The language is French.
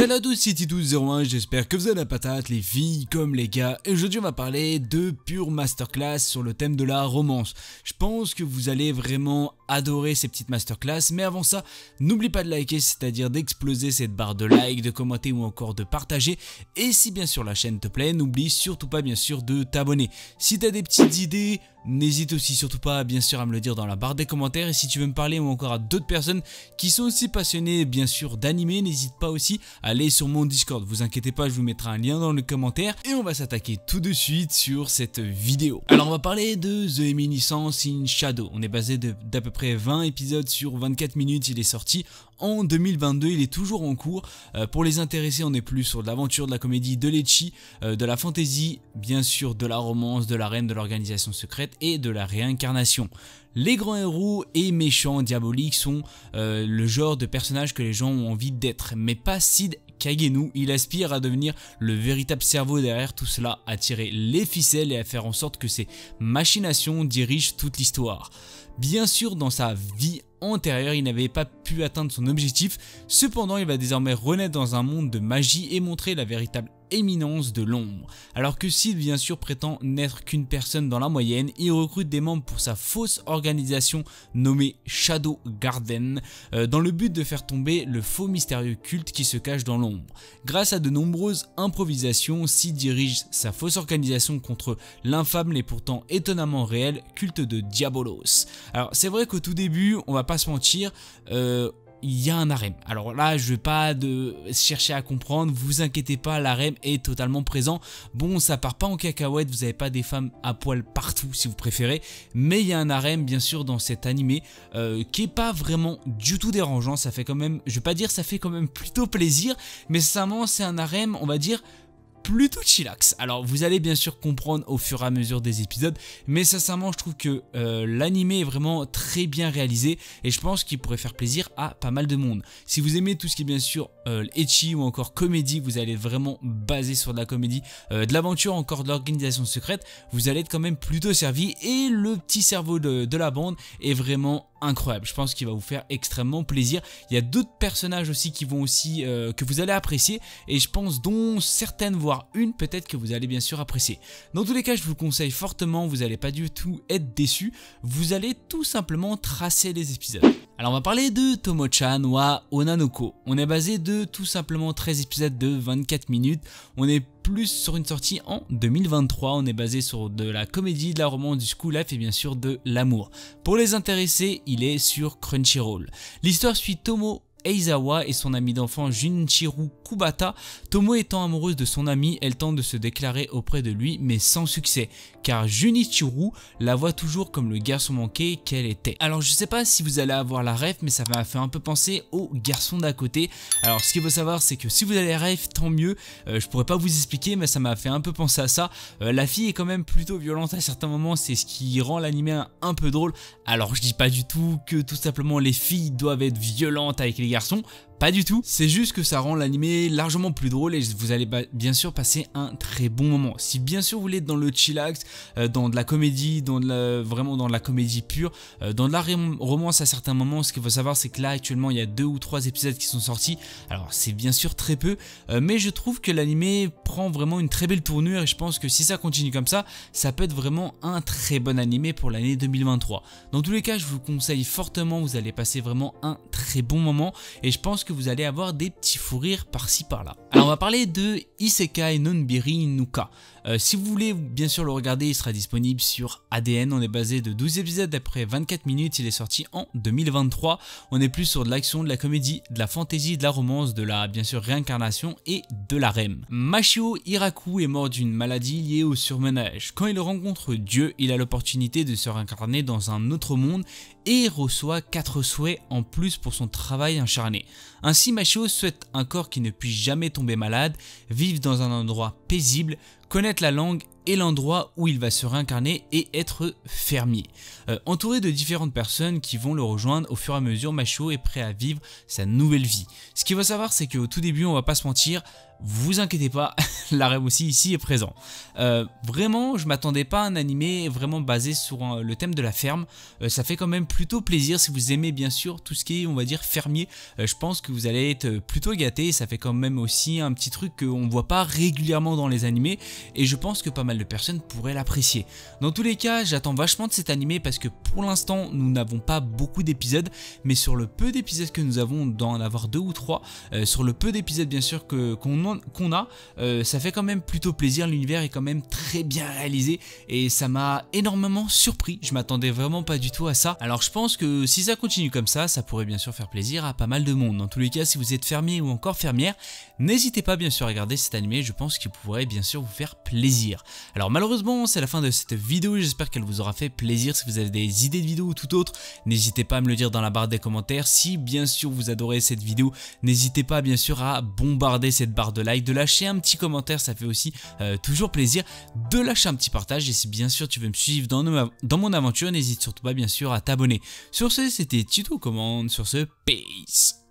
Salut à tous, c'est Titus01, j'espère que vous avez la patate, les filles comme les gars. Et aujourd'hui on va parler de pure masterclass sur le thème de la romance. Je pense que vous allez vraiment adorer ces petites masterclass, mais avant ça, n'oublie pas de liker, c'est-à-dire d'exploser cette barre de like, de commenter ou encore de partager. Et si bien sûr la chaîne te plaît, n'oublie surtout pas bien sûr de t'abonner. Si tu as des petites idées, n'hésite aussi surtout pas bien sûr à me le dire dans la barre des commentaires. Et si tu veux me parler ou encore à d'autres personnes qui sont aussi passionnées bien sûr d'anime, n'hésite pas aussi à aller sur mon Discord. Vous inquiétez pas, je vous mettrai un lien dans le commentaire. Et on va s'attaquer tout de suite sur cette vidéo. Alors on va parler de The Eminiscence in Shadow. On est basé d'à peu près 20 épisodes sur 24 minutes. Il est sorti en 2022, il est toujours en cours. Pour les intéressés, on est plus sur de l'aventure, de la comédie, de l'ecchi, de la fantasy, bien sûr de la romance, de la reine, de l'organisation secrète et de la réincarnation. Les grands héros et méchants diaboliques sont le genre de personnages que les gens ont envie d'être, mais pas Sid Kagenu. Il aspire à devenir le véritable cerveau derrière tout cela, à tirer les ficelles et à faire en sorte que ces machinations dirigent toute l'histoire. Bien sûr, dans sa vie antérieure, il n'avait pas pu atteindre son objectif, cependant il va désormais renaître dans un monde de magie et montrer la véritable éminence de l'ombre. Alors que Sid bien sûr prétend n'être qu'une personne dans la moyenne, il recrute des membres pour sa fausse organisation nommée Shadow Garden, dans le but de faire tomber le faux mystérieux culte qui se cache dans l'ombre. Grâce à de nombreuses improvisations, Sid dirige sa fausse organisation contre l'infâme et pourtant étonnamment réel culte de Diabolos. Alors c'est vrai qu'au tout début, on va pas se mentir, il y a un harem. Alors là, je vais pas chercher à comprendre, vous inquiétez pas, l'harem est totalement présent. Bon, ça part pas en cacahuète, vous n'avez pas des femmes à poil partout si vous préférez, mais il y a un harem bien sûr dans cet animé qui est pas vraiment du tout dérangeant. Ça fait quand même, je vais pas dire ça fait quand même plutôt plaisir, mais sincèrement c'est un harem, on va dire, plutôt chillax. Alors vous allez bien sûr comprendre au fur et à mesure des épisodes, mais sincèrement je trouve que l'animé est vraiment très bien réalisé et je pense qu'il pourrait faire plaisir à pas mal de monde. Si vous aimez tout ce qui est bien sûr ecchi ou encore comédie, vous allez vraiment baser sur de la comédie, de l'aventure, encore de l'organisation secrète, vous allez être quand même plutôt servi et le petit cerveau de la bande est vraiment incroyable. Je pense qu'il va vous faire extrêmement plaisir. Il y a d'autres personnages aussi qui vont aussi que vous allez apprécier et je pense dont certaines voire une peut-être que vous allez bien sûr apprécier. Dans tous les cas, je vous le conseille fortement, vous n'allez pas du tout être déçu, vous allez tout simplement tracer les épisodes. Alors on va parler de Tomo-chan wa Onanoko. On est basé de tout simplement 13 épisodes de 24 minutes. On est plus sur une sortie en 2023. On est basé sur de la comédie, de la romance, du school life et bien sûr de l'amour. Pour les intéressés, il est sur Crunchyroll. L'histoire suit Tomo Eizawa et son ami d'enfant Junichiro Kubata. Tomo étant amoureuse de son ami, elle tente de se déclarer auprès de lui mais sans succès, car Junichiro la voit toujours comme le garçon manqué qu'elle était. Alors je sais pas si vous allez avoir la ref, mais ça m'a fait un peu penser au garçon d'à côté. Alors ce qu'il faut savoir, c'est que si vous avez la ref, tant mieux, je pourrais pas vous expliquer, mais ça m'a fait un peu penser à ça. La fille est quand même plutôt violente à certains moments, c'est ce qui rend l'anime un peu drôle. Alors je dis pas du tout que tout simplement les filles doivent être violentes avec les garçons, pas du tout, c'est juste que ça rend l'animé largement plus drôle et vous allez bien sûr passer un très bon moment. Si bien sûr vous voulez être dans le chillax, dans de la comédie, vraiment dans de la comédie pure, dans de la romance à certains moments, ce qu'il faut savoir c'est que là actuellement il y a 2 ou 3 épisodes qui sont sortis, alors c'est bien sûr très peu, mais je trouve que l'animé prend vraiment une très belle tournure et je pense que si ça continue comme ça, ça peut être vraiment un très bon animé pour l'année 2023. Dans tous les cas, je vous conseille fortement, vous allez passer vraiment un très bon moment et je pense que vous allez avoir des petits fous rires par-ci par-là. Alors on va parler de Isekai Nonbiri Nuka. Si vous voulez bien sûr le regarder, il sera disponible sur ADN. On est basé de 12 épisodes d'après 24 minutes, il est sorti en 2023. On est plus sur de l'action, de la comédie, de la fantasy, de la romance, de la bien sûr réincarnation et de l'harem. Mashio Hiraku est mort d'une maladie liée au surmenage. Quand il rencontre Dieu, il a l'opportunité de se réincarner dans un autre monde et reçoit 4 souhaits en plus pour son travail acharné. Ainsi Mashio souhaite un corps qui ne puisse jamais tomber malade, vivre dans un endroit paisible, connaître la langue et l'endroit où il va se réincarner et être fermier. Entouré de différentes personnes qui vont le rejoindre au fur et à mesure, Mashio est prêt à vivre sa nouvelle vie. Ce qu'il faut savoir, c'est qu'au tout début, on va pas se mentir, vous inquiétez pas, la rêve aussi ici est présent. Vraiment, je m'attendais pas à un animé vraiment basé sur le thème de la ferme. Ça fait quand même plutôt plaisir si vous aimez bien sûr tout ce qui est, on va dire, fermier. Je pense que vous allez être plutôt gâté. Ça fait quand même aussi un petit truc qu'on voit pas régulièrement dans les animés et je pense que pas mal de personnes pourraient l'apprécier. Dans tous les cas, j'attends vachement de cet animé parce que pour l'instant, nous n'avons pas beaucoup d'épisodes, mais sur le peu d'épisodes que nous avons, d'en avoir 2 ou 3, sur le peu d'épisodes bien sûr qu'on a, ça fait quand même plutôt plaisir. L'univers est quand même très bien réalisé et ça m'a énormément surpris. Je m'attendais vraiment pas du tout à ça. Alors je pense que si ça continue comme ça pourrait bien sûr faire plaisir à pas mal de monde. Dans tous les cas, si vous êtes fermier ou encore fermière, n'hésitez pas bien sûr à regarder cet animé. Je pense qu'il pourrait bien sûr vous faire plaisir. Alors malheureusement, c'est la fin de cette vidéo. J'espère qu'elle vous aura fait plaisir. Si vous avez des idées de vidéos ou tout autre, n'hésitez pas à me le dire dans la barre des commentaires. Si bien sûr vous adorez cette vidéo, n'hésitez pas bien sûr à bombarder cette barre de like, de lâcher un petit commentaire, ça fait aussi toujours plaisir, de lâcher un petit partage et si bien sûr tu veux me suivre dans mon aventure, n'hésite surtout pas bien sûr à t'abonner. Sur ce, c'était Tuto Commande, sur ce, peace.